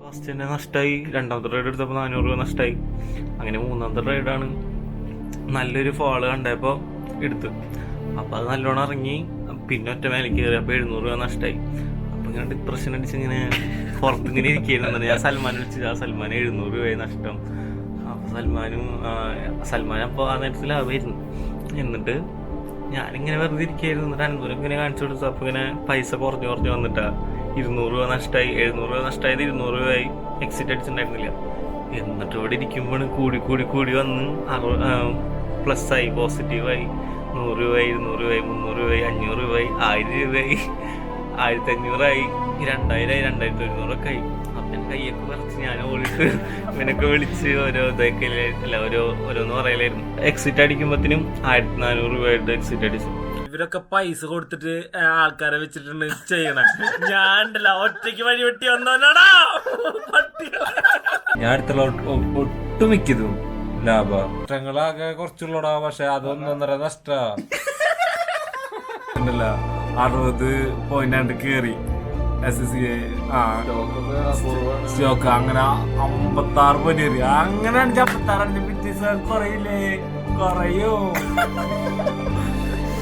First തന്നെ നഷ്ടമായി. രണ്ടാമത്തെ റൈഡ് എടുത്തപ്പോൾ 400 രൂപ നഷ്ടമായി. അങ്ങനെ മൂന്നാമത്തെ റൈഡാണ് നല്ലൊരു ഫോള് കണ്ടപ്പോൾ എടുത്ത്. അപ്പോൾ അത് നല്ലോണം ഇറങ്ങി. പിന്നെ ഒറ്റ മേലേക്ക് കയറി. അപ്പോൾ 700 രൂപ നഷ്ടമായി. അപ്പോൾ ഇങ്ങനെ ഡിപ്രഷൻ അടിച്ച് ഇങ്ങനെ പുറത്തിങ്ങനെ ഇരിക്കുന്നു. ഞാൻ സൽമാൻ വിളിച്ചു. ആ സൽമാൻ 700 രൂപയായി നഷ്ടം. അപ്പോൾ സൽമാൻ അപ്പോൾ ആ നേരത്തിൽ ലാഭമായിരുന്നു. എന്നിട്ട് ഞാനിങ്ങനെ വെറുതെ ഇരിക്കുകയായിരുന്നു. എന്നിട്ട് അനന്തപുരം ഇങ്ങനെ കാണിച്ചു കൊടുത്തു. അപ്പോൾ ഇങ്ങനെ പൈസ കുറഞ്ഞ് വന്നിട്ടാ 200 രൂപ നഷ്ടമായി. 700 രൂപ നഷ്ടമായത് 200 രൂപയായി. എക്സിറ്റ് അടിച്ചിട്ടുണ്ടായിരുന്നില്ല. എന്നിട്ട് ഇവിടെ ഇരിക്കുമ്പോൾ കൂടി വന്ന് പ്ലസ്സായി, പോസിറ്റീവായി. 100 രൂപയായി, 200 രൂപയായി, 300 രൂപയായി, 500 രൂപയായി, 1000 രൂപയായി, 1500 2000 2100 ഒക്കെ ആയി. അപ്പം കൈയൊക്കെ കുറച്ച് ഞാൻ ഓടിയിട്ട് ഇവനൊക്കെ വിളിച്ച് ഓരോ ഇതൊക്കെ അല്ല ഓരോന്ന് പറയലായിരുന്നു. എക്സിറ്റ് അടിക്കുമ്പോഴത്തേനും 1400 രൂപയായിട്ട് എക്സിറ്റ് അടിച്ചു. ഇവരൊക്കെ പൈസ കൊടുത്തിട്ട് ആൾക്കാരെ വെച്ചിട്ടുണ്ട് ചെയ്യണ. ഞാൻ ഒറ്റയ്ക്ക് വഴി വെട്ടി വന്നോനാടാ. ഞാൻ അടുത്തുള്ള ഒട്ടുമിക്കതും ലാഭ നഷ്ടങ്ങളാകെ കുറച്ചുള്ളടാ. പക്ഷെ അതൊന്നൊന്നര നഷ്ട 60 പോയിന്റ് കേറി സ്റ്റോക്ക്. അങ്ങനെ 56 പോയിന്റ് കയറി. അങ്ങനെ 56 പിറ്റേഴ്സ് കുറയില്ലേ? കുറയോ?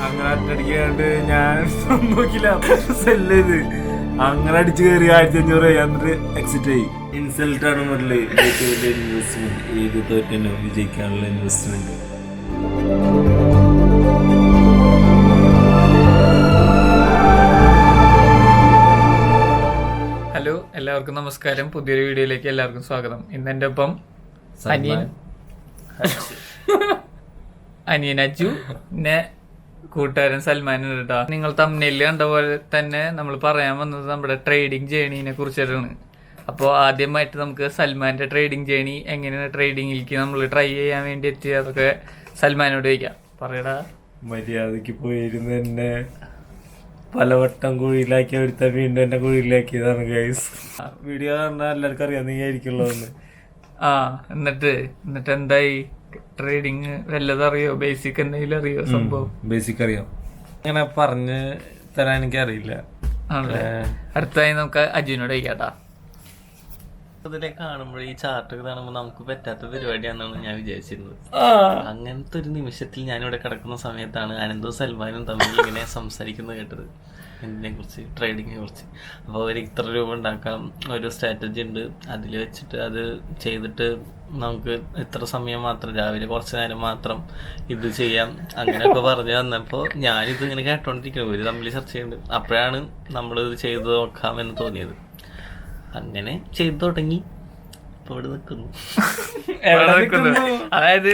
അങ്ങനെ അറ്റടിക്കാണ്ട് ഞാൻ നോക്കില്ല, സെല്ല് ചെയ്ത് അങ്ങനെ അടിച്ചു കയറി 1500 എന്നിട്ട് എക്സിറ്റ് ആയി. ഇൻസൾട്ട് ആണ് മുതല് ഏറ്റവും വലിയ ഇൻവെസ്റ്റ്മെന്റ്. ഏത് തോറ്റനോ വിജയിക്കാനുള്ള ഇൻവെസ്റ്റ്മെന്റ്. ഹലോ, എല്ലാവർക്കും നമസ്കാരം. പുതിയൊരു വീഡിയോയിലേക്ക് എല്ലാവർക്കും സ്വാഗതം. ഇന്ന് എൻ്റെ ഒപ്പം അനിയൻ അജു, പിന്നെ കൂട്ടുകാരൻ സൽമാൻ കേട്ടോ. നിങ്ങൾ തമ്മില് കണ്ട പോലെ തന്നെ നമ്മൾ പറയാൻ വന്നത് നമ്മുടെ ട്രേഡിംഗ് ജേണിനെ കുറിച്ചിട്ടാണ്. അപ്പോൾ ആദ്യമായിട്ട് നമുക്ക് സൽമാന്റെ ട്രേഡിംഗ് ജേണി, എങ്ങനെയാണ് ട്രേഡിങ്ങിലേക്ക് നമ്മൾ ട്രൈ ചെയ്യാൻ വേണ്ടി എത്തിയത്, അതൊക്കെ സൽമാനോട് ചോദിക്കാം. പറയടാ. മര്യാദക്ക് പോയിരുന്ന് എന്നെ പലവട്ടം കുഴിയിലാക്കി ഒരുത്ത വീണ്ടും എന്നെ കുഴിയിലാക്കിയതാണ് ഗൈസ്. വീഡിയോ കണ്ടാൽ എല്ലാവർക്കും അറിയാം, നീ ആയിരിക്കുള്ളതെന്ന്. എന്നിട്ട് എന്തായി ട്രേഡിങ്? വല്ലതും അറിയോ? ബേസിക് എന്തെങ്കിലും അറിയോ? സംഭവം ബേസിക് അറിയാം, അങ്ങനെ പറഞ്ഞു തരാൻ എനിക്ക് അറിയില്ല. ആണല്ലേ. അടുത്തായി നമുക്ക് അജുവിനോട് ചോദിക്കാട്ടാ. അതിലെ കാണുമ്പോൾ ഈ ചാർട്ട് കാണുമ്പോൾ നമുക്ക് പറ്റാത്ത പരിപാടിയാണെന്നാണ് ഞാൻ വിചാരിച്ചിരുന്നത്. അങ്ങനത്തെ ഒരു നിമിഷത്തിൽ ഞാനിവിടെ കിടക്കുന്ന സമയത്താണ് അനന്തവും സൽമാനും തമ്മിൽ ഇങ്ങനെ സംസാരിക്കുന്നത് കേട്ടത്, ഇതിനെ കുറിച്ച്, ട്രേഡിങ്ങിനെ കുറിച്ച്. അപ്പോൾ അവർ ഇത്ര രൂപ ഉണ്ടാക്കാം, ഒരു സ്ട്രാറ്റജി ഉണ്ട്, അതിൽ വെച്ചിട്ട് അത് ചെയ്തിട്ട് നമുക്ക് ഇത്ര സമയം മാത്രം, രാവിലെ കുറച്ച് നേരം മാത്രം ഇത് ചെയ്യാം, അങ്ങനെയൊക്കെ പറഞ്ഞു വന്നപ്പോൾ ഞാനിത് ഇങ്ങനെ കേട്ടോണ്ടിരിക്കണം. ഒരു തമ്മിൽ ചർച്ച ചെയ്യുന്നുണ്ട്. അപ്പോഴാണ് നമ്മളിത് ചെയ്ത് നോക്കാമെന്ന് തോന്നിയത്. അങ്ങനെ ചെയ്തു തുടങ്ങി. ഇപ്പൊ ഇവിടെ നിൽക്കുന്നു. അതായത്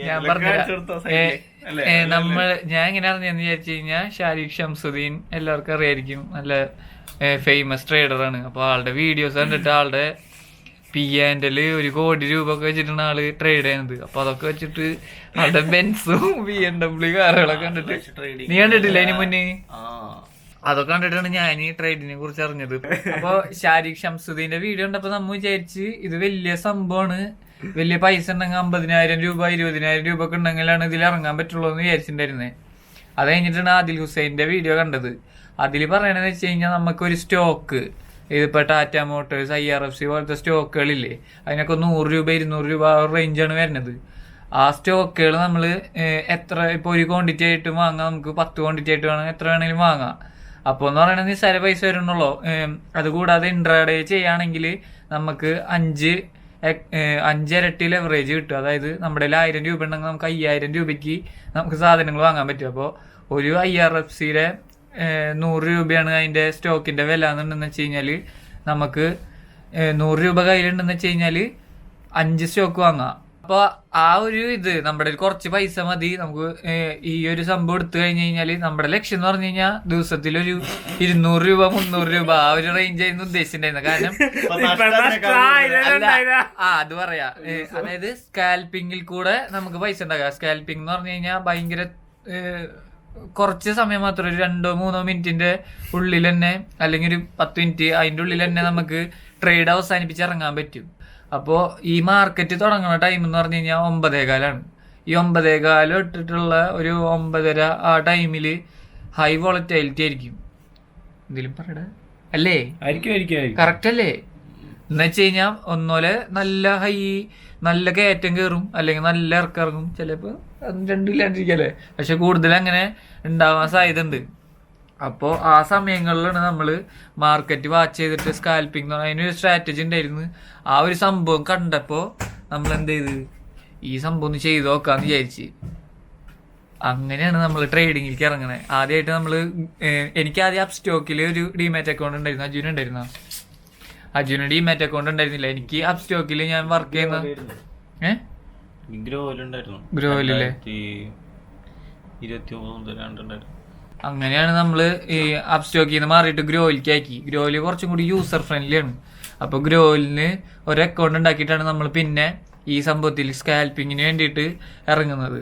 ഞാൻ പറഞ്ഞു, ഞാൻ എങ്ങനെ അറിഞ്ഞെന്ന് വിചാരിച്ചു കഴിഞ്ഞാൽ ഷാരിഖ് ഷംസുദ്ദീൻ എല്ലാവർക്കും അറിയായിരിക്കും, നല്ല ഫേമസ് ട്രേഡറാണ്. അപ്പോൾ ആളുടെ വീഡിയോസ് കണ്ടിട്ട് ആളുടെ PL 1 കോടി രൂപ ഒക്കെ വെച്ചിട്ടാണ് ആള് ട്രേഡ് ചെയ്യുന്നത്. അപ്പൊ അതൊക്കെ വെച്ചിട്ട് ആളുടെ ബെൻസും BMW കാറുകളൊക്കെ കണ്ടിട്ട്, നീ കണ്ടിട്ടില്ല അതിന് മുന്നേ? അതൊക്കെ കണ്ടിട്ടാണ് ഞാൻ ഈ ട്രേഡിനെ കുറിച്ച് അറിഞ്ഞത്. അപ്പൊ ഷാരിഖ് ഷംസുദ്ദീന്റെ വീഡിയോ കണ്ടപ്പോ നമ്മ വിചാരിച്ച് ഇത് വലിയ സംഭവമാണ്, വലിയ പൈസ ഉണ്ടെങ്കിൽ 50,000 രൂപ 20,000 രൂപ ഒക്കെ ഉണ്ടെങ്കിലാണ് ഇതിൽ ഇറങ്ങാൻ പറ്റുള്ളൂ എന്ന് വിചാരിച്ചിട്ടുണ്ടായിരുന്നേ. അത് കഴിഞ്ഞിട്ടാണ് ആദിൽ ഹുസൈന്റെ വീഡിയോ കണ്ടത്. അതിൽ പറയണതെന്ന് വെച്ച് കഴിഞ്ഞാൽ നമുക്കൊരു സ്റ്റോക്ക്, ഇതിപ്പോ ടാറ്റ മോട്ടോഴ്സ്, IRFC പോലത്തെ സ്റ്റോക്കുകളില്ലേ, അതിനൊക്കെ 100 രൂപ 200 രൂപ റേഞ്ചാണ് വരുന്നത്. ആ സ്റ്റോക്കുകൾ നമ്മൾ എത്ര, ഇപ്പൊ ഒരു ക്വാണ്ടിറ്റി ആയിട്ട് വാങ്ങാം, നമുക്ക് 10 ക്വാണ്ടിറ്റി ആയിട്ട് വേണം, എത്ര വേണമെങ്കിലും വാങ്ങാം. അപ്പോൾ എന്ന് പറയുന്നത് നിസ്സാര പൈസ വരുന്നുള്ളൂ. അതുകൂടാതെ ഇൻട്രാഡേ ചെയ്യുകയാണെങ്കിൽ നമുക്ക് 5 ഇരട്ടി ലെവറേജ് കിട്ടും. അതായത് നമ്മുടെ 1000 രൂപ ഉണ്ടെങ്കിൽ നമുക്ക് 5000 രൂപയ്ക്ക് നമുക്ക് സാധനങ്ങൾ വാങ്ങാൻ പറ്റും. അപ്പോൾ ഒരു IRFCയുടെ 100 രൂപയാണ് അതിൻ്റെ സ്റ്റോക്കിൻ്റെ വില എന്നുണ്ടെന്ന് വെച്ച് കഴിഞ്ഞാൽ നമുക്ക് 100 രൂപ കയ്യിലുണ്ടെന്ന് വെച്ച് കഴിഞ്ഞാൽ 5 സ്റ്റോക്ക് വാങ്ങാം. അപ്പോൾ ആ ഒരു ഇത് നമ്മുടെ കുറച്ച് പൈസ മതി നമുക്ക് ഈ ഒരു സംഭവം എടുത്തു കഴിഞ്ഞ് കഴിഞ്ഞാൽ. നമ്മുടെ ലക്ഷ്യം എന്ന് പറഞ്ഞു കഴിഞ്ഞാൽ ദിവസത്തിലൊരു 200 രൂപ 300 രൂപ ആ ഒരു റേഞ്ച് ആയിരുന്നു ഉദ്ദേശിച്ചിട്ടുണ്ടായിരുന്നത്. കാരണം അത് പറയാ, അതായത് സ്കാൽപ്പിങ്ങിൽ കൂടെ നമുക്ക് പൈസ ഉണ്ടാക്കാം. സ്കാൽപ്പിംഗ് എന്ന് പറഞ്ഞു കഴിഞ്ഞാൽ ഭയങ്കര കുറച്ച് സമയം മാത്രം, ഒരു 2-3 മിനിറ്റിന്റെ ഉള്ളിൽ തന്നെ, അല്ലെങ്കിൽ ഒരു 10 മിനിറ്റ്, അതിൻ്റെ ഉള്ളിൽ തന്നെ നമുക്ക് ട്രേഡ് അവസാനിപ്പിച്ച് ഇറങ്ങാൻ പറ്റും. അപ്പോൾ ഈ മാർക്കറ്റ് തുടങ്ങുന്ന ടൈം എന്ന് പറഞ്ഞു കഴിഞ്ഞാൽ 9:15. ഈ 9:15 ഇട്ടിട്ടുള്ള ഒരു 9:30 ആ ടൈമിൽ ഹൈ വോളറ്റൈലിറ്റി ആയിരിക്കും. എന്തെങ്കിലും പറയട, അല്ലേ? ആയിരിക്കും. കറക്റ്റ് അല്ലേ? എന്ന് വെച്ച് കഴിഞ്ഞാൽ ഒന്നോലെ നല്ല നല്ല കയറ്റം കയറും, അല്ലെങ്കിൽ നല്ല ഇറക്കം ഇറങ്ങും, ചിലപ്പോൾ രണ്ടും ഇല്ലാണ്ടിരിക്കല്ലേ, പക്ഷെ കൂടുതൽ അങ്ങനെ ഉണ്ടാവാൻ സാധ്യത ഉണ്ട്. അപ്പോൾ ആ സമയങ്ങളിലാണ് നമ്മൾ മാർക്കറ്റ് വാച്ച് ചെയ്തിട്ട് സ്കാൽപ്പിംഗ് എന്ന് പറഞ്ഞാൽ അതിനൊരു സ്ട്രാറ്റജി ഉണ്ടായിരുന്നു. ആ ഒരു സംഭവം കണ്ടപ്പോൾ നമ്മൾ എന്ത് ചെയ്ത് ഈ സംഭവം ഒന്ന് ചെയ്ത് നോക്കാന്ന് വിചാരിച്ച് അങ്ങനെയാണ് നമ്മൾ ട്രേഡിങ്ങിലേക്ക് ഇറങ്ങണേ. ആദ്യമായിട്ട് നമ്മൾ എനിക്ക് ആദ്യം അപ് സ്റ്റോക്കിൽ ഒരു ഡിമാറ്റ് അക്കൗണ്ട് ഉണ്ടായിരുന്നു. അജുന് ഉണ്ടായിരുന്ന അജുന് ഡിമാറ്റ് അക്കൗണ്ട് ഉണ്ടായിരുന്നില്ല. എനിക്ക് അപ് സ്റ്റോക്കിൽ ഞാൻ വർക്ക് ചെയ്യുന്ന ഗ്രോയിലല്ലേ അങ്ങനെയാണ് നമ്മൾ ഈ അപ് സ്റ്റോക്കിൽ നിന്ന് മാറിയിട്ട് ഗ്രോയിലേക്ക് ആക്കി. ഗ്രോയില് കുറച്ചും കൂടി യൂസർ ഫ്രണ്ട്ലി ആണ്. അപ്പോൾ ഗ്രോയിലിന് ഒരു അക്കൗണ്ട് ഉണ്ടാക്കിയിട്ടാണ് നമ്മൾ പിന്നെ ഈ സംഭവത്തിൽ സ്കാൽപ്പിങ്ങിന് വേണ്ടിയിട്ട് ഇറങ്ങുന്നത്.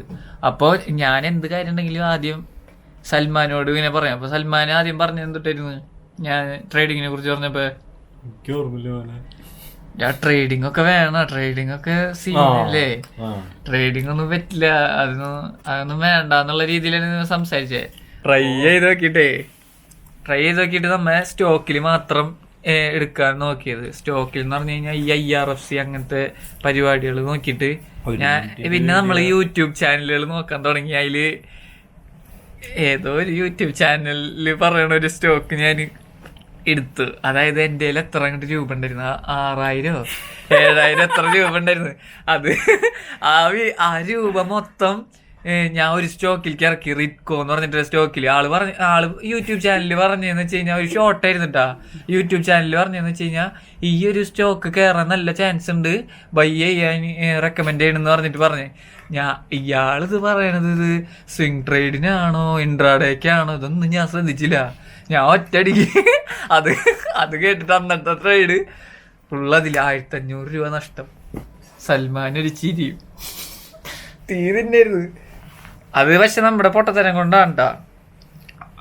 അപ്പോൾ ഞാൻ എന്ത് കാര്യം ഉണ്ടെങ്കിലും ആദ്യം സൽമാനോട് ഇങ്ങനെ പറയാം. അപ്പോൾ സൽമാൻ ആദ്യം പറഞ്ഞു എന്തിട്ടായിരുന്നു ഞാൻ ട്രേഡിങ്ങിനെ കുറിച്ച് പറഞ്ഞപ്പോൾ ഞാൻ ട്രേഡിംഗ് ഒക്കെ വേണം, ട്രേഡിംഗ് ഒക്കെ സീനല്ലേ, ട്രേഡിംഗ് ഒന്നും പറ്റില്ല, അതൊന്നും വേണ്ട എന്നുള്ള രീതിയിലാണ് സംസാരിച്ചേ. ട്രൈ ചെയ്ത് നോക്കിയിട്ട് നമ്മ സ്റ്റോക്കിൽ മാത്രം എടുക്കാൻ നോക്കിയത്. സ്റ്റോക്കിൽ എന്ന് പറഞ്ഞു കഴിഞ്ഞാൽ ഈ IRFC അങ്ങനത്തെ പരിപാടികൾ നോക്കിയിട്ട് ഞാൻ പിന്നെ നമ്മൾ യൂട്യൂബ് ചാനലുകൾ നോക്കാൻ തുടങ്ങി. അതിൽ ഏതോ ഒരു യൂട്യൂബ് ചാനലിൽ പറയണ ഒരു സ്റ്റോക്ക് ഞാൻ എടുത്തു. അതായത് എൻ്റെ കയ്യിൽ എത്ര അങ്ങോട്ട് രൂപ ഉണ്ടായിരുന്നു, 6000 7000 എത്ര രൂപ ഉണ്ടായിരുന്നു. അത് ആ രൂപ മൊത്തം ഞാൻ ഒരു സ്റ്റോക്കിലേക്ക് ഇറക്കി. റിറ്റ്കോ എന്ന് പറഞ്ഞിട്ട് സ്റ്റോക്കിൽ ആള് യൂട്യൂബ് ചാനലിൽ പറഞ്ഞതെന്ന് വെച്ച് കഴിഞ്ഞാൽ ഒരു ഷോർട്ട് ആയിരുന്നിട്ടാ. യൂട്യൂബ് ചാനലിൽ പറഞ്ഞതെന്ന് വെച്ച് കഴിഞ്ഞാൽ ഈ ഒരു സ്റ്റോക്ക് കയറാൻ നല്ല ചാൻസ് ഉണ്ട്, ബൈ ചെയ്യാൻ റെക്കമെൻഡ് ചെയ്യണമെന്ന് പറഞ്ഞിട്ട് പറഞ്ഞേ. ഇയാളിത് പറയണത് ഇത് സ്വിംഗ് ട്രേഡിനാണോ ഇൻട്രാഡേക്കാണോ ഇതൊന്നും ഞാൻ ശ്രദ്ധിച്ചില്ല. ഞാൻ ഒറ്റയടിക്ക് അത് കേട്ടിട്ട് അന്നത്തെ ട്രേഡ് ഫുള്ളതിൽ 1500 രൂപ നഷ്ടം. സൽമാൻ ഒരു ചിരി തീരുന്നായിരുന്നു അത്. പക്ഷെ നമ്മുടെ പൊട്ടത്തരം കൊണ്ടാണ് കേട്ടോ.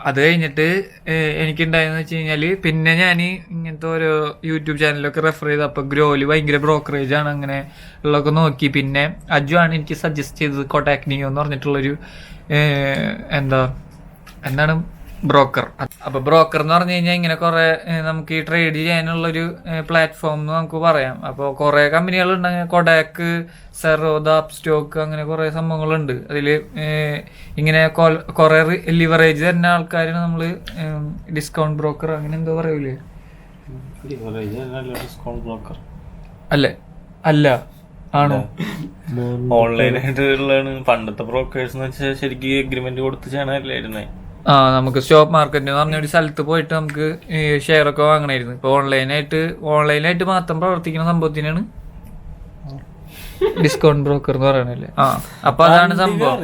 അത് കഴിഞ്ഞിട്ട് എനിക്കുണ്ടായെന്ന് വെച്ച് കഴിഞ്ഞാൽ പിന്നെ ഞാൻ ഇങ്ങനത്തെ ഓരോ യൂട്യൂബ് ചാനലൊക്കെ റെഫർ ചെയ്ത് അപ്പോൾ ഗ്രോയില് ഭയങ്കര ബ്രോക്കറേജ് ആണ് അങ്ങനെ ഉള്ളതൊക്കെ നോക്കി. പിന്നെ അജു ആണ് എനിക്ക് സജസ്റ്റ് ചെയ്തത് കോട്ടാക് നിയോ എന്ന് പറഞ്ഞിട്ടുള്ളൊരു എന്താണ് ബ്രോക്കർ. അപ്പൊ ബ്രോക്കർ എന്ന് പറഞ്ഞു കഴിഞ്ഞാൽ ഇങ്ങനെ കുറെ നമുക്ക് ഈ ട്രേഡ് ചെയ്യാനുള്ളൊരു പ്ലാറ്റ്ഫോം എന്ന് നമുക്ക് പറയാം. അപ്പോൾ കുറെ കമ്പനികളുണ്ട്, കൊഡാക്ക്, സെറോദ, അപ് സ്റ്റോക്ക്, അങ്ങനെ കുറെ സംഭവങ്ങളുണ്ട്. അതിൽ ഇങ്ങനെ കുറെ ലിവറേജ് തരുന്ന ആൾക്കാരാണ് നമ്മൾ ഡിസ്കൗണ്ട് ബ്രോക്കർ അങ്ങനെ എന്തോ പറയൂലേ, അല്ലേ? അല്ല, ആണോ? ഓൺലൈനായിട്ടുള്ളതാണ്. പണ്ടത്തെ ബ്രോക്കേഴ്സ് എന്ന് വെച്ചാൽ ശരിക്കും എഗ്രിമെന്റ് കൊടുത്ത് ചെയ്യണല്ലായിരുന്നേ. നമുക്ക് സ്റ്റോക്ക് മാർക്കറ്റ് എന്ന് പറഞ്ഞ ഒരു സ്ഥലത്ത് പോയിട്ട് നമുക്ക് ഷെയർ ഒക്കെ വാങ്ങണമായിരുന്നു. ഇപ്പൊ ഓൺലൈനായിട്ട് മാത്രം പ്രവർത്തിക്കുന്ന സംഭവത്തിനാണ് ഡിസ്കൗണ്ട് ബ്രോക്കർ എന്ന് പറയണല്ലേ. അപ്പൊ അതാണ് സംഭവം.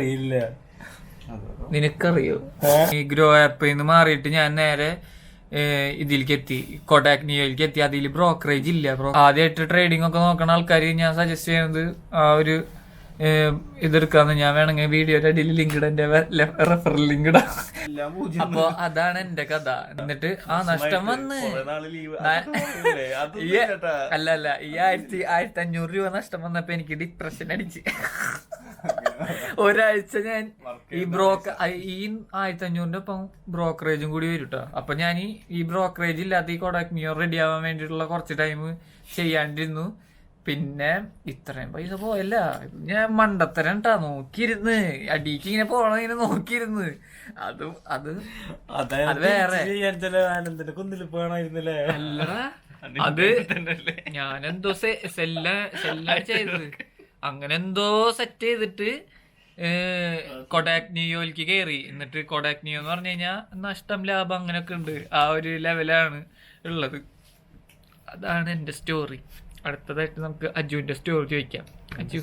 നിനക്കറിയോ? ഈ ഗ്രോ ആപ്പിൽ നിന്ന് മാറിയിട്ട് ഞാൻ നേരെ ഇതിലേക്ക് എത്തി, കോട്ടാക് നിയോയിലേക്ക് എത്തി. അതിൽ ബ്രോക്കറേജ് ഇല്ല. ആദ്യമായിട്ട് ട്രേഡിംഗ് ഒക്കെ നോക്കുന്ന ആൾക്കാർ ഞാൻ സജസ്റ്റ് ചെയ്യുന്നത് ആ ഒരു ഇതെടുക്കാന്ന്. ഞാൻ വേണമെങ്കിൽ വീഡിയോയുടെ അടിയിൽ ലിങ്ക് ഇടാം, എന്റെ റെഫറൽ ലിങ്ക് ഇടാം. അപ്പൊ അതാണ് എന്റെ കഥ. എന്നിട്ട് നഷ്ടം വന്ന് അല്ല ഈ 1500 രൂപ നഷ്ടം വന്നപ്പോ എനിക്ക് ഡിപ്രഷൻ അടിച്ച്. ഒരാഴ്ച ഞാൻ ഈ 1500 ഒപ്പം ബ്രോക്കറേജും കൂടി വരും കേട്ടോ. അപ്പൊ ഞാൻ ഈ ബ്രോക്കറേജ് ഇല്ലാത്ത ഈ കോടാക് നിയോ റെഡി ആവാൻ വേണ്ടിയിട്ടുള്ള കുറച്ച് ടൈം ചെയ്യാണ്ടിരുന്നു. പിന്നെ ഇത്രയും പൈസ പോയല്ല, ഞാൻ മണ്ടത്തരം ട്ടാ നോക്കിയിരുന്ന് അടിക്ക് ഇങ്ങനെ പോണതിനെ നോക്കിയിരുന്ന്. അത് വേറെ അല്ലടാ, അത് ഞാനെന്തോ സെല്ല ചെയ്തത് അങ്ങനെ എന്തോ സെറ്റ് ചെയ്തിട്ട് കൊഡാക് നിയോയിലേക്ക് കയറി. എന്നിട്ട് കൊഡാക് നിയോ എന്ന് പറഞ്ഞു കഴിഞ്ഞാൽ നഷ്ടം ലാഭം അങ്ങനെയൊക്കെ ഉണ്ട്, ആ ഒരു ലെവലാണ് ഉള്ളത്. അതാണ് എന്റെ സ്റ്റോറി. അടുത്തതായിട്ട് നമുക്ക് അജുവിന്റെ സ്റ്റോറി ചോദിക്കാം. അജു,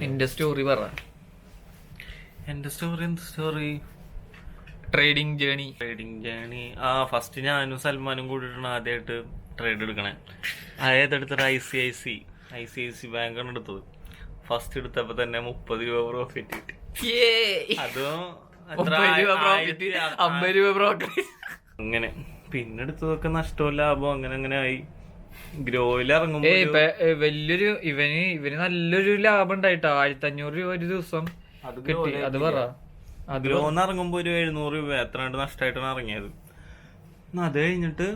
നിന്റെ സ്റ്റോറി പറ. എന്റെ സ്റ്റോറി ട്രേഡിംഗ് ജേണി. ഫസ്റ്റ് ഞാനും സൽമാനും കൂടിയിട്ടാണ് ആദ്യമായിട്ട് ട്രേഡ് എടുക്കണേ. അതേതെടുത്തത് ICICI ബാങ്കാണ് എടുത്തത്. ഫസ്റ്റ് എടുത്തപ്പോ തന്നെ 30 രൂപ പ്രോഫിറ്റ് കിട്ടി. അതും 50 രൂപ പ്രോഫിറ്റ്. അങ്ങനെ പിന്നെ എടുത്തതൊക്കെ നഷ്ടവും ലാഭവും അങ്ങനെ ആയി. ഗ്രോയിൽ ഇറങ്ങുമ്പോ വലിയൊരു ഇവന് നല്ലൊരു ലാഭം ഉണ്ടായിട്ടോ. 1500 രൂപ ഒരു ദിവസം കിട്ടി. അത് പറ. ഗ്രോന്ന് ഇറങ്ങുമ്പോ ഒരു 700 രൂപ എത്ര നഷ്ടമായിട്ടാണ് ഇറങ്ങിയത്. അത് കഴിഞ്ഞിട്ട്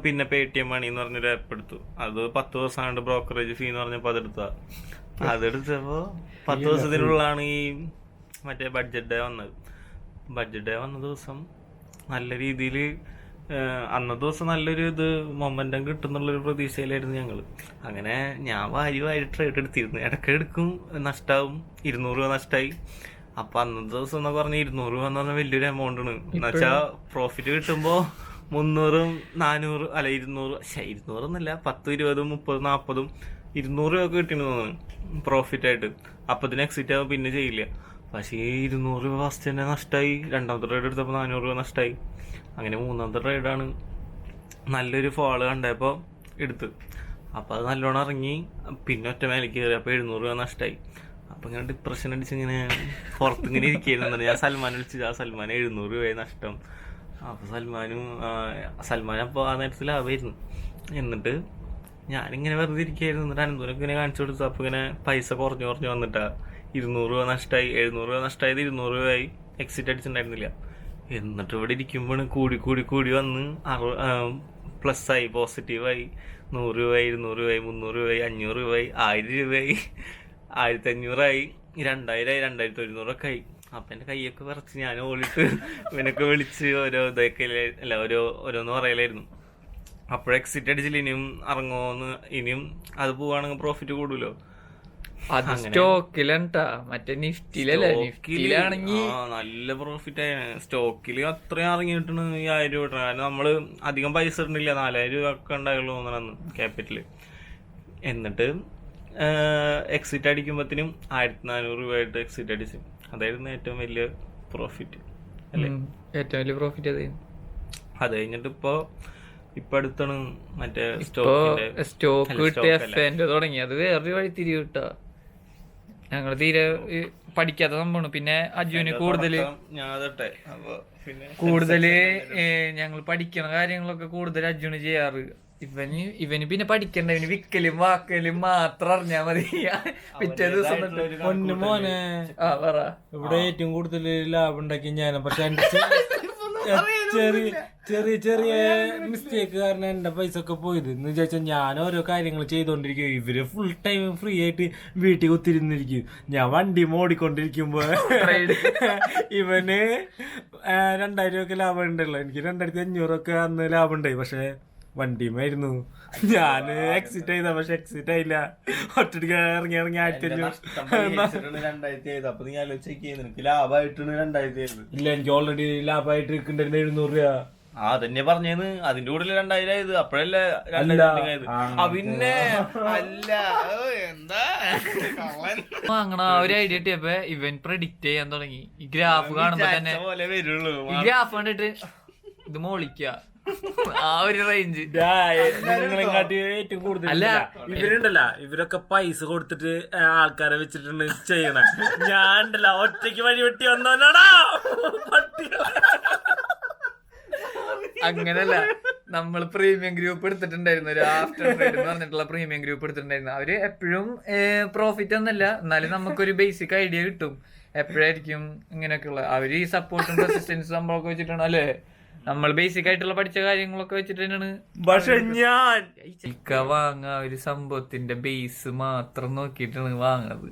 പിന്നെ Paytm മണി എന്ന് പറഞ്ഞൊരു ആപ്പ് എടുത്തു. അത് 10 ദിവസം ബ്രോക്കറേജ് ഫീ എന്ന് പറഞ്ഞപ്പോൾ അതെടുത്തപ്പോ 10 ദിവസത്തിനുള്ളിലാണ് ഈ മറ്റേ ബഡ്ജറ്റ് ഡേ വന്നത്. ബഡ്ജറ്റ് ഡേ വന്ന ദിവസം നല്ല രീതിയിൽ അന്നത്തെ ദിവസം നല്ലൊരു മൊമെന്റം കിട്ടുന്നുള്ളൊരു പ്രതീക്ഷയിലായിരുന്നു ഞങ്ങൾ. അങ്ങനെ ഞാൻ വാരി ട്രേഡ് എടുത്തിരുന്നു. ഇടയ്ക്ക് എടുക്കും, നഷ്ടമാവും. 200 രൂപ നഷ്ടമായി. അപ്പൊ അന്നത്തെ ദിവസം എന്നൊക്കെ പറഞ്ഞാൽ 200 രൂപ എന്ന് പറഞ്ഞാൽ വലിയൊരു എമൗണ്ട് ആണ്. എന്നുവെച്ചാൽ പ്രോഫിറ്റ് കിട്ടുമ്പോ 300, 400 അല്ല 200, 200 എന്നല്ല, 10, 20, 30, 40, 200 രൂപ ഒക്കെ കിട്ടിയെന്ന് തോന്നുന്നു പ്രോഫിറ്റ് ആയിട്ട്. അപ്പത്തിന് എക്സിറ്റ് ആവും, പിന്നെ ചെയ്യില്ല. പക്ഷേ ഈ 200 രൂപ ഫസ്റ്റ് തന്നെ നഷ്ടമായി. രണ്ടാമത്തെ ട്രേഡ് എടുത്തപ്പോൾ 400 രൂപ നഷ്ടമായി. അങ്ങനെ മൂന്നാമത്തെ ട്രേഡാണ് നല്ലൊരു ഫോള് കണ്ടപ്പോൾ എടുത്ത്. അപ്പോൾ അത് നല്ലോണം ഇറങ്ങി. പിന്നെ ഒറ്റ മേലേക്ക് കയറി. അപ്പോൾ 700 രൂപ നഷ്ടമായി. അപ്പം ഇങ്ങനെ ഡിപ്രഷൻ അടിച്ച് ഇങ്ങനെ പുറത്തിങ്ങനെ ഇരിക്കുന്നു. ഞാൻ സൽമാനെ വിളിച്ചു. ആ സൽമാൻ 700 രൂപയായി നഷ്ടം. അപ്പോൾ സൽമാൻ അപ്പോൾ ആ നേരത്തിൽ ലാഭമായിരുന്നു. എന്നിട്ട് ഞാനിങ്ങനെ വെറുതെ ഇരിക്കുകയായിരുന്നു. എന്നിട്ട് അനന്തപുരമൊക്കെ ഇങ്ങനെ കാണിച്ചു കൊടുത്തു. അപ്പോൾ ഇങ്ങനെ പൈസ കുറഞ്ഞു വന്നിട്ടാ 200 രൂപ നഷ്ടമായി. 700 രൂപ നഷ്ടമായത് 200 രൂപയായി. എക്സിറ്റ് അടിച്ചിട്ടുണ്ടായിരുന്നില്ല. എന്നിട്ട് ഇവിടെ ഇരിക്കുമ്പോൾ കൂടി വന്ന് പ്ലസ്സായി, പോസിറ്റീവായി. 100 രൂപയായി, 200 രൂപയായി, 300 രൂപയായി, 500 രൂപയായി, 1000 രൂപയായി, 1500 2000 2100 ഒക്കെ ആയി. അപ്പം എൻ്റെ കൈയൊക്കെ വിറച്ച് ഞാൻ ഓടിയിട്ട് ഇവനൊക്കെ വിളിച്ച് ഓരോന്ന് പറയലായിരുന്നു. അപ്പോഴും എക്സിറ്റ് അടിച്ചില്ല. ഇനിയും ഇറങ്ങുമോന്ന്, ഇനിയും അത് പോവാണെങ്കിൽ പ്രോഫിറ്റ് കൂടുമല്ലോ. അത് സ്റ്റോക്കിലാണ്ടാ, മറ്റേ നിഫ്റ്റിയിലാണെങ്കിൽ നല്ല പ്രോഫിറ്റ് ആയ സ്റ്റോക്കിൽ അത്രയും ഇറങ്ങിയിട്ടാണ് ഈ 1000 രൂപ. കാരണം നമ്മള് അധികം പൈസ ഇടുന്നില്ല. 4000 രൂപ ഒക്കെ ഉണ്ടായുള്ളൂ തോന്നണമെന്ന് ക്യാപിറ്റല്. എന്നിട്ട് എക്സിറ്റ് അടിക്കുമ്പോഴത്തേനും 1400 രൂപയായിട്ട് എക്സിറ്റ് അടിച്ചു. അതായിരുന്നു ഏറ്റവും വലിയ പ്രോഫിറ്റ് അല്ലേ? ഏറ്റവും വലിയ പ്രോഫിറ്റ് അതായിരുന്നു. അത് കഴിഞ്ഞിട്ട് ഇപ്പൊ അടുത്താണ് മറ്റേ സ്റ്റോക്ക് കിട്ടിയ എഫ്എന്റെ തുടങ്ങി. അത് വേറൊരു വഴി തിരിവ് കിട്ടാ. ഞങ്ങള് തീരെ പഠിക്കാത്ത സംഭവമാണ്. പിന്നെ അജുവിന് കൂടുതല് ഞങ്ങൾ പഠിക്കണ കാര്യങ്ങളൊക്കെ കൂടുതൽ അജുന് ചെയ്യാറ്. ഇവന് പിന്നെ പഠിക്കണ്ട. ഇവന് വിക്കലും വാക്കലും മാത്രം അറിഞ്ഞാ മതി. പിറ്റേ ദിവസം മോനെ ഇവിടെ ഏറ്റവും കൂടുതൽ ലാഭം ഉണ്ടാക്കി ഞാൻ. പക്ഷെ ചെറിയ മിസ്റ്റേക്ക് കാരണം എന്റെ പൈസ ഒക്കെ പോയത് എന്ന് വിചാരിച്ചാൽ ഞാൻ ഓരോ കാര്യങ്ങൾ ചെയ്തോണ്ടിരിക്കും. ഇവര് ഫുൾ ടൈം ഫ്രീ ആയിട്ട് വീട്ടിൽ കുത്തിരുന്നിരിക്കും. ഞാൻ വണ്ടി ഓടിക്കൊണ്ടിരിക്കുമ്പോ ഇവന് 2000 രൂപ ലാഭം ഉണ്ടല്ലോ. എനിക്ക് 2500 ഒക്കെ അന്ന് ലാഭം ഉണ്ടായി. പക്ഷെ വണ്ടിയുമായിരുന്നു ഞാൻ എക്സിറ്റ് ചെയ്ത. പക്ഷെ എക്സിറ്റ് ആയില്ല. ഒറ്റയ്ക്ക് ഇറങ്ങി 1500. ഇല്ല, എനിക്ക് ഓൾറെഡി ലാഭമായിട്ട് ഇരിക്കണ്ടായിരുന്നു 700 രൂപ. അതന്നെ പറഞ്ഞേന്ന്. അതിന്റെ കൂടെ 2000 ആയത്. അപ്പഴല്ലേ പിന്നെ അല്ല എന്താ വാങ്ങണ ഒരു ഐഡിയ കിട്ടിയപ്പോ ഇവൻ പ്രെഡിക്റ്റ് ചെയ്യാൻ തുടങ്ങി. ഈ ഗ്രാഫ് കാണുമ്പോ തന്നെ ഈ ഗ്രാഫ് കണ്ടിട്ട് ഇത് മോളിക്ക ആ ഒരു റേഞ്ച്. നിങ്ങളെങ്ങാട്ടി ഏറ്റവും കൂടുതൽ ഇവരുണ്ടല്ല, ഇവരൊക്കെ പൈസ കൊടുത്തിട്ട് ആൾക്കാരെ വെച്ചിട്ടുണ്ട് ചെയ്യണേ. ഞാൻ ഉണ്ടല്ല ഒറ്റയ്ക്ക് വഴി വെട്ടി വന്നോനാടാ. അങ്ങനല്ല, നമ്മൾ പ്രീമിയം ഗ്രൂപ്പ് എടുത്തിട്ടുണ്ടായിരുന്നു. ഒരു ആഫ്റ്റർ ട്രേഡ് എന്ന് പറഞ്ഞിട്ടുള്ള പ്രീമിയം ഗ്രൂപ്പ് എടുത്തിട്ടുണ്ടായിരുന്നു. അവര് എപ്പോഴും പ്രോഫിറ്റ് ഒന്നല്ല, എന്നാലും നമുക്കൊരു ബേസിക് ഐഡിയ കിട്ടും എപ്പോഴായിരിക്കും ഇങ്ങനെയൊക്കെയുള്ള. അവര് ഈ സപ്പോർട്ടും റെസിസ്റ്റൻസ് സംഭവമൊക്കെ വെച്ചിട്ടാണ് അല്ലേ, നമ്മൾ ബേസിക് ആയിട്ടുള്ള പഠിച്ച കാര്യങ്ങളൊക്കെ വെച്ചിട്ട് തന്നെയാണ്. പക്ഷെ ഞാൻ വാങ്ങ ഒരു സംഭവത്തിന്റെ ബേസ് മാത്രം നോക്കിയിട്ടാണ് വാങ്ങുന്നത്.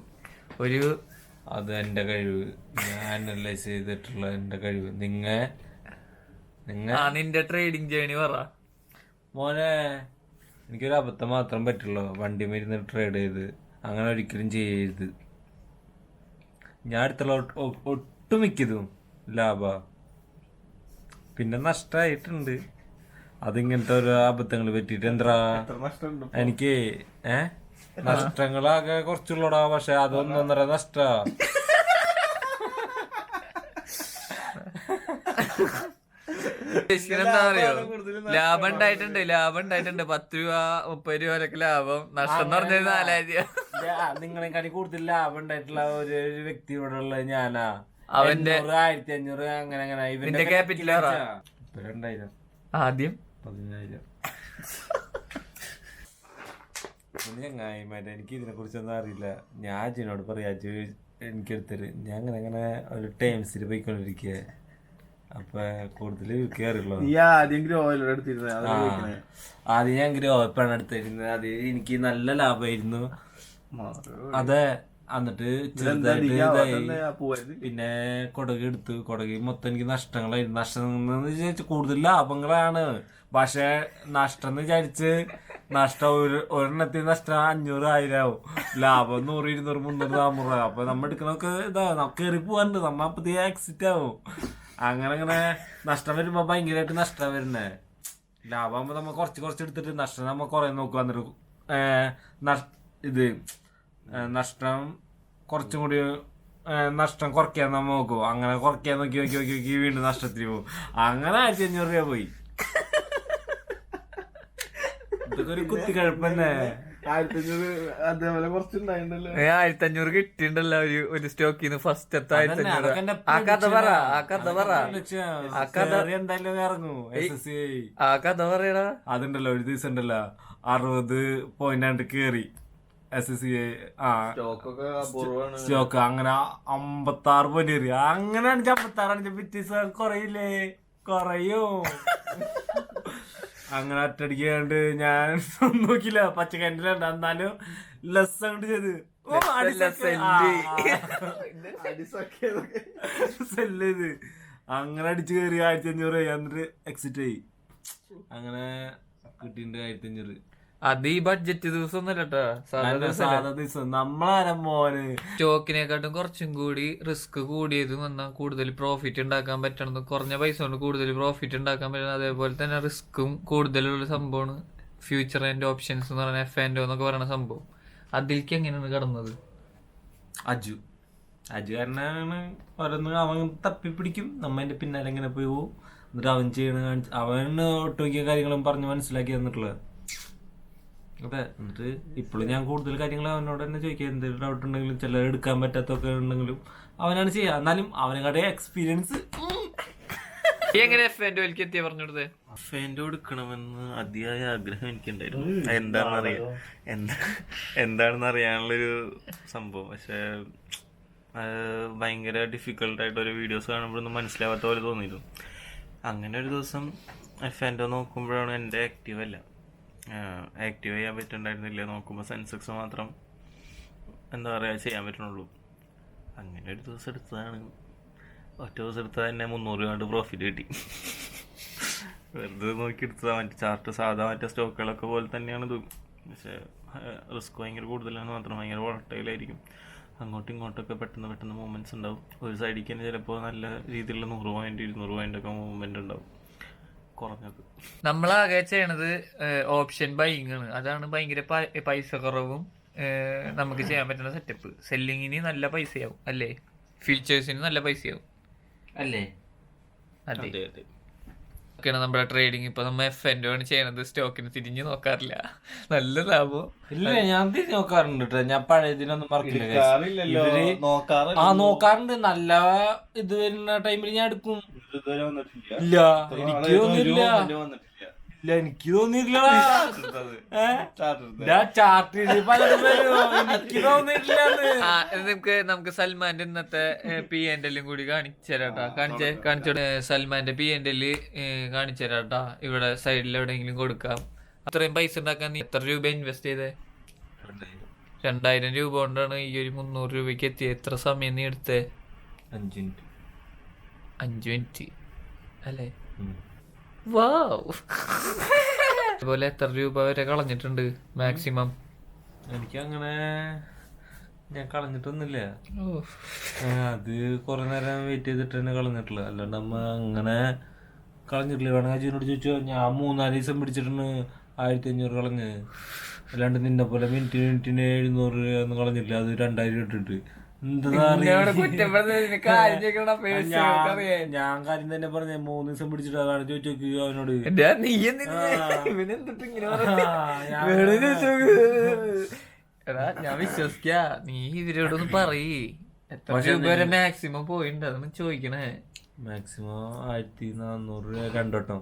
അത് എന്റെ കഴിവ്, ഞാൻ അനലൈസ് ചെയ്തിട്ടുള്ള എന്റെ കഴിവ്. നിന്റെ ട്രേഡിംഗ് ജേണി പറ മോനെ. എനിക്കൊരു അബദ്ധം മാത്രം പറ്റുള്ളൂ, വണ്ടി മരുന്ന് ട്രേഡ് ചെയ്ത്. അങ്ങനെ ഒരിക്കലും ചെയ്യരുത്. ഞാൻ അടുത്തുള്ള ഒട്ടുമിക്കതും ലാഭ, പിന്നെ നഷ്ടമായിട്ടുണ്ട്. അതിങ്ങനത്തെ ഓരോ അബദ്ധങ്ങൾ പറ്റിയിട്ട് എന്താ എനിക്ക് നഷ്ടങ്ങളാകെ കുറച്ചുള്ളടാ. പക്ഷെ അതൊന്നൊന്നര നഷ്ട. എന്താ അറിയോ, ലാഭം ഉണ്ടായിട്ടുണ്ട് 10 രൂപ 30 രൂപ വരെയൊക്കെ ലാഭം. നഷ്ടം എന്ന് പറഞ്ഞത് 4000 രൂപ. നിങ്ങളെക്കാട്ടി കൂടുതൽ ലാഭം ഉണ്ടായിട്ടുള്ള ഒരു വ്യക്തി ഇവിടെ ഉള്ളത് ഞാനാ. അവന്റെ 1500 അങ്ങനെ ഇവന്റെ ക്യാപിറ്റൽ 2000 ആദ്യം 10000. ചങ്ങായിമാരെ, എനിക്ക് ഇതിനെ കുറിച്ചൊന്നും അറിയില്ല. ഞാൻ അജിനോട് പറയാ, അജു എനിക്കെടുത്തര്. ഞാൻ അങ്ങനെ ഒരു ടൈംസിൽ പോയിക്കൊണ്ടിരിക്കുക. അപ്പൊ കൂടുതൽ കേറിയുള്ളൂ. നീ ആദ്യം ഗ്രോയിലർ എടുത്തിരുന്നത് അത് ചോദിക്കണേ. ആദ്യം ഞാൻ ഗ്രോപ്പാണ് എടുത്തിരുന്നത്. അത് എനിക്ക് നല്ല ലാഭമായിരുന്നു. അതെ, എന്നിട്ട് ചെറുതായിട്ട് ഇതായി. പിന്നെ കൊടക് എടുത്തു. കൊടക് മൊത്തം എനിക്ക് നഷ്ടങ്ങളായിരുന്നു. നഷ്ടം എന്ന് വിചാരിച്ച് കൂടുതൽ ലാഭങ്ങളാണ്, പക്ഷെ നഷ്ടം എന്ന് വിചാരിച്ച് നഷ്ടം ഒരെണ്ണത്തിന് നഷ്ടം 500,000 ആവും. ലാഭം 100, 200, 300, 400. അപ്പൊ നമ്മ എടുക്കണൊക്കെ ഇതാ കയറി പോവാണ്ട്. നമ്മ അപ്പത്തേ എക്സിറ്റ് ആവും. അങ്ങനെ നഷ്ടം വരുമ്പോ ഭയങ്കരമായിട്ട് നഷ്ടം വരുന്നേ. ലാഭമാകുമ്പോ നമ്മ കുറച്ച് എടുത്തിട്ട് നഷ്ടം നമ്മ കുറെ നോക്കുക. എന്നിട്ട് ഇത് നഷ്ടം കുറച്ചും കൂടി നഷ്ടം കുറയ്ക്കാൻ നമ്മ നോക്കും. അങ്ങനെ കുറയ്ക്കാൻ നോക്കി വീണ്ടും നഷ്ടത്തിൽ പോകും. അങ്ങനെ 1500 രൂപ പോയി. ഇതൊക്കെ ഒരു കുത്തിക്കഴപ്പന്നെ. 1500 അതേപോലെ കുറച്ചുണ്ടായിണ്ടല്ലോ. 1500 കിട്ടിണ്ടല്ലോ ഒരു സ്റ്റോക്കിന്ന് ഫസ്റ്റ് 1500. ആ കഥ പറ. എന്തായാലും ഇറങ്ങും. ആ കഥ പറയടാ. അതുണ്ടല്ലോ ഒരു ദിവസം ഉണ്ടല്ലോ 60 പോയിന്റ് കേറി SSCI സ്റ്റോക്ക്. അങ്ങനെ 56 പോയിന്റ് കയറി. അങ്ങനെ 56 പിറ്റേസ് കുറയും. അങ്ങനെ ഒറ്റടിക്കാണ്ട് ഞാൻ നോക്കില്ല. പച്ചക്കറിയിലുണ്ട്, എന്നാലും ലെസ് അങ്ങോട്ട് ചെയ്ത് സെല്ല് അങ്ങനെ അടിച്ചു കയറി 1500 എന്നിട്ട് എക്സിറ്റ് ആയി. അങ്ങനെ കിട്ടിണ്ട് 1500. അത് ഈ ബഡ്ജറ്റ് ദിവസം ഒന്നല്ലട്ടാ, സാധാ ദിവസം. നമ്മളാരം മോന് സ്റ്റോക്കിനെക്കാട്ടും കുറച്ചും കൂടി റിസ്ക് കൂടിയതും വന്നാൽ കൂടുതൽ പ്രോഫിറ്റ് ഉണ്ടാക്കാൻ പറ്റണത്. കുറഞ്ഞ പൈസ കൊണ്ട് കൂടുതൽ പ്രോഫിറ്റ് ഉണ്ടാക്കാൻ പറ്റണം. അതേപോലെ തന്നെ റിസ്ക്കും കൂടുതലുള്ള സംഭവമാണ് ഫ്യൂച്ചർ ആൻഡ് ഓപ്ഷൻസ് എന്ന് പറയുന്ന F&O എന്നൊക്കെ പറയുന്ന സംഭവം. അതിലേക്ക് എങ്ങനെയാണ് കടന്നത്? അജു കാരനാണ് ഓരോന്ന് അവൻ തപ്പിപ്പിടിക്കും. നമ്മ അതിന്റെ പിന്നാലെ എങ്ങനെ പോയി പോവും. എന്നിട്ട് അവൻ ചെയ്യണ അവന് ഒട്ടുമിക്ക കാര്യങ്ങളും പറഞ്ഞ് മനസ്സിലാക്കി തന്നിട്ടുള്ളത്. അതെ, എന്നിട്ട് ഇപ്പോഴും ഞാൻ കൂടുതൽ കാര്യങ്ങൾ അവനോട് തന്നെ ചോദിക്കുക. എന്തെങ്കിലും ഡൗട്ട് ഉണ്ടെങ്കിലും ചിലർ എടുക്കാൻ പറ്റാത്തൊക്കെ ഉണ്ടെങ്കിലും അവനാണ് ചെയ്യുക. എന്നാലും അവനെക്കാടെ എക്സ്പീരിയൻസ്. എങ്ങനെ F&O എത്തിയ പറഞ്ഞുകൊടുത്തേ? F&O എടുക്കണമെന്ന് അതിയായ ആഗ്രഹം എനിക്കുണ്ടായിരുന്നു. എന്താണെന്ന് അറിയാനുള്ളൊരു സംഭവം. പക്ഷെ ഭയങ്കര ഡിഫിക്കൽട്ടായിട്ടൊരു വീഡിയോസ് കാണുമ്പോഴൊന്നും മനസ്സിലാവാത്ത പോലെ തോന്നിയിരുന്നു. അങ്ങനെ ഒരു ദിവസം F&O നോക്കുമ്പോഴാണ് എൻ്റെ ആക്റ്റീവ് ചെയ്യാൻ പറ്റുന്നുണ്ടായിരുന്നില്ല. നോക്കുമ്പോൾ സെൻസെക്സ് മാത്രം എന്താ പറയുക ചെയ്യാൻ പറ്റണുള്ളൂ. അങ്ങനെ ഒരു ദിവസം എടുത്തതാണ്. ഒറ്റ ദിവസം എടുത്താൽ തന്നെ 300 രൂപ പ്രോഫിറ്റ് കിട്ടി. വെറുതെ നോക്കി എടുത്തതാണ്. മറ്റേ ചാർട്ട് സാധാ മറ്റേ സ്റ്റോക്കുകളൊക്കെ പോലെ തന്നെയാണ് ഇത്. പക്ഷേ റിസ്ക് ഭയങ്കര കൂടുതലാണ്. മാത്രം ഭയങ്കര വോളട്ടൈലായിരിക്കും. അങ്ങോട്ടും ഇങ്ങോട്ടൊക്കെ പെട്ടെന്ന് മൂവ്മെൻറ്റ്സ് ഉണ്ടാവും. ഒരു സൈഡിലേക്ക് തന്നെ ചിലപ്പോൾ നല്ല രീതിയിലുള്ള 100 പോയിന്റ് 200 പോയിൻ്റൊക്കെ മൂവ്മെൻ്റ് ഉണ്ടാവും. കുറഞ്ഞത് നമ്മളാകെ ചെയ്യണത് ഓപ്ഷൻ ബൈയിങ് ആണ്. അതാണ് ഭയങ്കര പൈസ കുറവും നമുക്ക് ചെയ്യാൻ പറ്റുന്ന സെറ്റപ്പ്. സെല്ലിങ്ങിന് നല്ല പൈസയാവും അല്ലേ? ഫീച്ചേഴ്സിന് നല്ല പൈസയാവും അല്ലേ? അതെ. ഒക്കെയാണ് നമ്മുടെ ട്രേഡിങ്. ഇപ്പൊ നമ്മ F&O ആണ് ചെയ്യണത്. സ്റ്റോക്കിന് തിരിഞ്ഞു നോക്കാറില്ല. നല്ല ലാഭം ഇല്ല. ഞാൻ തിരിഞ്ഞു നോക്കാറുണ്ട്. ഞാൻ പഴയതിനൊന്നും മറക്കില്ല. നോക്കാറുണ്ട്. നല്ല ഇത് വരുന്ന ടൈമിൽ ഞാൻ എടുക്കും. ഇല്ല, എനിക്ക് തോന്നിയില്ല. എനിക്ക് തോന്നിയില്ല. നമുക്ക് സൽമാന്റെ ഇന്നത്തെ P&L കൂടി കാണിച്ചുതരാട്ടാ. സൽമാന്റെ P&L കാണിച്ചുതരാട്ടാ. ഇവിടെ സൈഡിൽ എവിടെയെങ്കിലും കൊടുക്കാം. അത്രയും പൈസ ഉണ്ടാക്കാൻ നീ എത്ര രൂപ ഇൻവെസ്റ്റ് ചെയ്തേ? 2000 രൂപ കൊണ്ടാണ് ഈ ഒരു 300 രൂപയ്ക്ക് എത്തിയത്. എത്ര സമയം നീ എടുത്തേ? 5 മിനിറ്റ് അല്ലേ? അതുപോലെ എത്ര രൂപ വരെ കളഞ്ഞിട്ടുണ്ട് മാക്സിമം? എനിക്ക് അങ്ങനെ ഞാൻ കളഞ്ഞിട്ടൊന്നുമില്ല. അത് കുറെ നേരം വെയിറ്റ് ചെയ്തിട്ട് തന്നെ കളഞ്ഞിട്ടില്ല. അല്ലാണ്ട് നമ്മ അങ്ങനെ കളഞ്ഞിട്ടില്ല. വേണമെങ്കിൽ അജുവിനോട് ചോദിച്ചോ. ഞാൻ 3-4 ദിവസം പിടിച്ചിട്ടാണ് 1500 കളഞ്ഞ്. അല്ലാണ്ട് നിന്നെ പോലെ മിനിറ്റിന് 700 രൂപ ഒന്നും കളഞ്ഞില്ല. അത് 2000 ഇട്ടിട്ട് ഞാൻ കാര്യം തന്നെ പറഞ്ഞ 3 ദിവസം പിടിച്ചിട്ടാണ്. ചോദിച്ചോക്ക് അവനോട്. ഞാൻ വിശ്വസിക്ക. നീ ഇവരോടൊന്ന് പറയ് എത്ര രൂപ വരെ മാക്സിമം പോയിണ്ട് അതൊന്ന് ചോദിക്കണേ. മാക്സിമം 1400 രൂപ രണ്ടോട്ടം.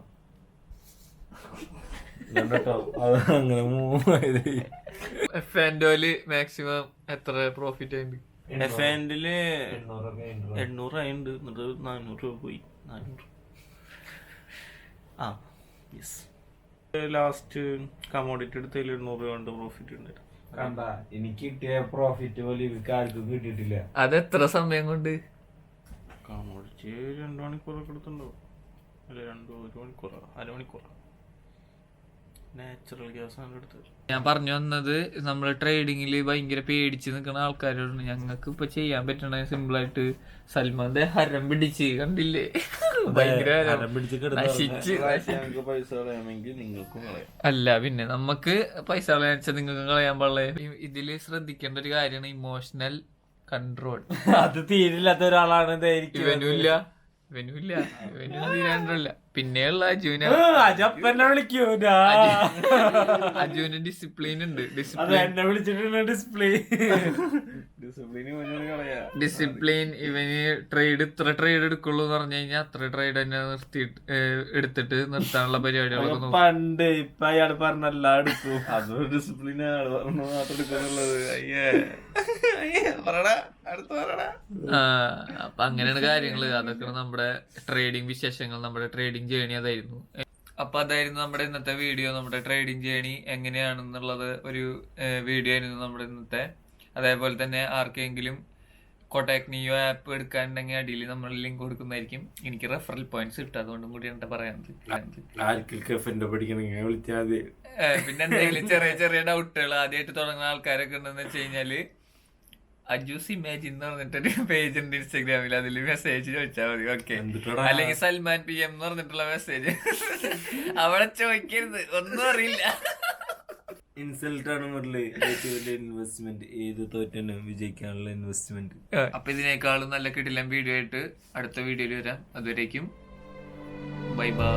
അങ്ങനെ F&Oയില് മാക്സിമം എത്ര പ്രോഫിറ്റ് ആയിട്ട്? F&Oയില് 800 ആയിട്ടുണ്ട്. എന്നിട്ട് 400 രൂപ പോയി. 400 ആ യെസ്. ലാസ്റ്റ് കമോഡിറ്റി എടുത്തതിൽ 200 രൂപ കൊണ്ട് പ്രോഫിറ്റ് ഉണ്ട്. കണ്ട എനിക്ക് കിട്ടിയ പ്രോഫിറ്റ് പോലെ ഇവർക്ക് ആർക്കും കിട്ടിയിട്ടില്ല. അതെത്ര സമയം കൊണ്ട്? കമോഡിറ്റി 2 മണിക്കൂറൊക്കെ എടുത്തുണ്ടാവും. അല്ല 1 മണിക്കൂറോ 1/2 മണിക്കൂറോ. നാച്ചുറൽ ഗ്യാസ് ആണ് എടുത്തത്. ഞാൻ പറഞ്ഞു വന്നത് നമ്മള് ട്രേഡിങ്ങിൽ ഭയങ്കര പേടിച്ച് നിൽക്കുന്ന ആൾക്കാരോട് ഞങ്ങൾക്ക് ഇപ്പൊ ചെയ്യാൻ പറ്റണ സിമ്പിളായിട്ട് സൽമാന്റെ ഹരം പിടിച്ച് കണ്ടില്ലേ, ഭയങ്കര നശിച്ച്. ഞങ്ങൾക്ക് പൈസ കളയാമെങ്കിൽ നിങ്ങൾക്കും കളയാം. അല്ല പിന്നെ നമുക്ക് പൈസ കളയാൻ വെച്ചാൽ നിങ്ങൾക്ക് കളയാൻ പാടില്ല. ഇതില് ശ്രദ്ധിക്കേണ്ട ഒരു കാര്യമാണ് ഇമോഷണൽ കൺട്രോൾ. അത് തീരില്ലാത്ത ഒരാളാണ് ഇവനുമില്ല തീരാണ്ടില്ല. പിന്നെയുള്ള അജപ്പന്നെ വിളിക്കൂ. അജുവിന് ഡിസിപ്ലിൻ ഉണ്ട്. എന്നെ വിളിച്ചിട്ടുണ്ട് ഡിസിപ്ലിൻ. ഇവന് ഇത്ര ട്രേഡ് എടുക്കുള്ളൂ എന്ന് പറഞ്ഞു കഴിഞ്ഞാൽ അത്ര ട്രേഡ് തന്നെ എടുത്തിട്ട് നിർത്താനുള്ള പരിപാടികളൊക്കെ നോക്കും. പണ്ട് ഇപ്പൊ അയാൾ പറഞ്ഞല്ല എടുക്കും. അതൊരു ഡിസിപ്ലിൻ ആള് പറഞ്ഞു മാത്രം എടുക്കാനുള്ളത്. അപ്പൊ അങ്ങനെയാണ് കാര്യങ്ങള്. അതൊക്കെ നമ്മുടെ ട്രേഡിംഗ് വിശേഷങ്ങൾ, നമ്മുടെ ട്രേഡിംഗ് ജേണി അതായിരുന്നു. അപ്പൊ അതായിരുന്നു നമ്മുടെ ഇന്നത്തെ വീഡിയോ. നമ്മുടെ ട്രേഡിംഗ് ജേണി എങ്ങനെയാണെന്നുള്ളത് ഒരു വീഡിയോ ആയിരുന്നു നമ്മുടെ ഇന്നത്തെ. അതേപോലെ തന്നെ ആർക്കെങ്കിലും കോട്ടാക് നിയോ ആപ്പ് എടുക്കാനുണ്ടെങ്കിൽ അടിയിൽ നമ്മൾ ലിങ്ക് കൊടുക്കുന്നതായിരിക്കും. എനിക്ക് റെഫറൽ പോയിന്റ്സ് കിട്ടും, അതുകൊണ്ടും കൂടിയാണ് പറയുന്നത്. പിന്നെ എന്തെങ്കിലും ചെറിയ ചെറിയ ഡൗട്ടുകൾ ആദ്യമായിട്ട് തുടങ്ങുന്ന ആൾക്കാരൊക്കെ ഉണ്ടെന്ന് വെച്ച് കഴിഞ്ഞാല് അജൂസ് ഇമാജിൻ എന്ന് പറഞ്ഞിട്ടൊരു പേജ് ഉണ്ട് ഇൻസ്റ്റാഗ്രാമിൽ, അതിൽ മെസ്സേജ് ചോദിച്ചാൽ മതി. ഓക്കെ, അല്ലെങ്കിൽ സൽമാൻ PM എന്ന് പറഞ്ഞിട്ടുള്ള മെസ്സേജ് അവിടെ ചോദിക്കരുത്, ഒന്നും അറിയില്ല. ഇൻസൾട്ട് ആണ് മുരളി. ഇൻവെസ്റ്റ്മെന്റ് ഏത് തോറ്റനും വിജയിക്കാനുള്ള ഇൻവെസ്റ്റ്മെന്റ്. അപ്പൊ ഇതിനേക്കാളും നല്ല കിടിലൻ വീഡിയോ ആയിട്ട് അടുത്ത വീഡിയോയിൽ വരാം. അതുവരേക്കും ബൈ ബൈ.